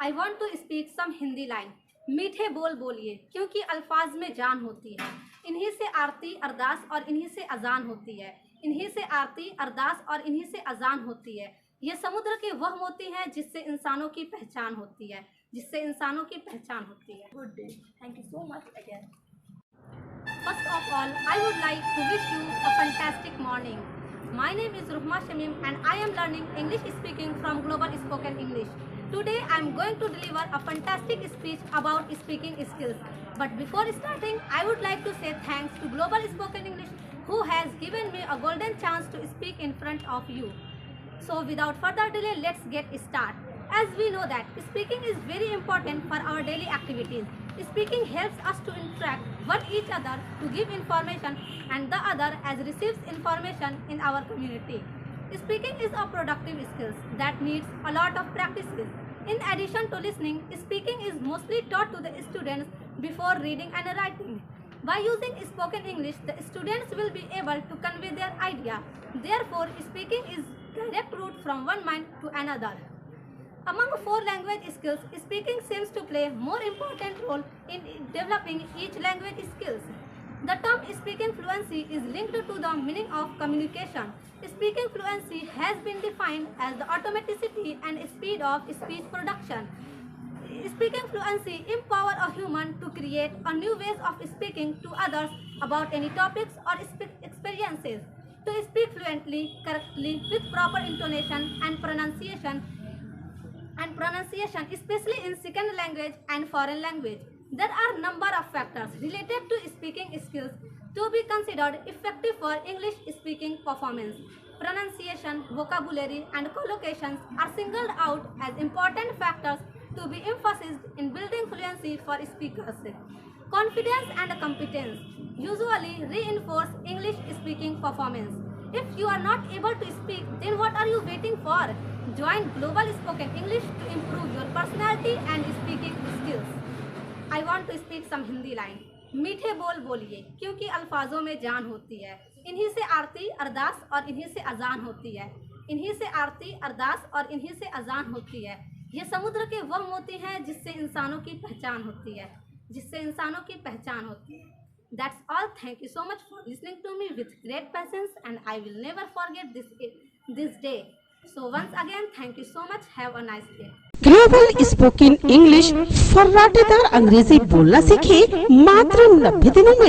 I want to speak some Hindi line. मीठे बोल बोलिए क्योंकि अल्फाज में जान होती है। इन्हीं से आरती अरदास और इन्हीं से अजान होती है। इन्हीं से आरती अरदास और इन्हीं से अजान होती है। ये समुद्र के वह मोती हैं जिससे इंसानों की पहचान होती है, जिससे इंसानों की पहचान होती है। Good day. Thank you so much again. First of all, I would like to wish you a fantastic morning. My name is Ruhma Shamim and I am learning English speaking from Global Spoken English. Today I am going to deliver a fantastic speech about speaking skills. But before starting, I would like to say thanks to Global Spoken English who has given me a golden chance to speak in front of you. So without further delay, let's get started. As we know that speaking is very important for our daily activities. Speaking helps us to interact with each other, to give information, and the other as receives information in our community. Speaking is a productive skill that needs a lot of practices. In addition to listening, speaking is mostly taught to the students before reading and writing. By using spoken English, the students will be able to convey their idea. Therefore, speaking is direct route from one mind to another. Among 4 language skills, speaking seems to play more important role in developing each language skills. The term speaking fluency is linked to the meaning of communication. Speaking fluency has been defined as the automaticity and speed of speech production. Speaking fluency empowers a human to create a new ways of speaking to others about any topics or experiences. To speak fluently, correctly, with proper intonation and pronunciation, especially in second language and foreign language. There are number of factors related to speaking skills to be considered effective for English speaking performance. Pronunciation, vocabulary, and collocations are singled out as important factors to be emphasized in building fluency for speakers. Confidence and competence usually reinforce English speaking performance. If you are not able to speak, then what are you waiting for? Join Global Spoken English to improve your personality and speaking skills. I want to speak some Hindi line. मीठे बोल बोलिए क्योंकि अल्फाजों में जान होती है। इन्हीं से आरती अरदास और इन्हीं से अजान होती है। इन्हीं से आरती अरदास और इन्हीं से अजान होती है। ये समुद्र के वह मोती हैं जिससे इंसानों की पहचान होती है, जिससे इंसानों की पहचान होती है। That's all. Thank you so much for listening to me with great patience, and I will never forget this day. So once again, thank you so much. Have a nice day. Global spoken English फर्राटेदार अंग्रेजी बोलना सीखे मात्र 90 दिनों में।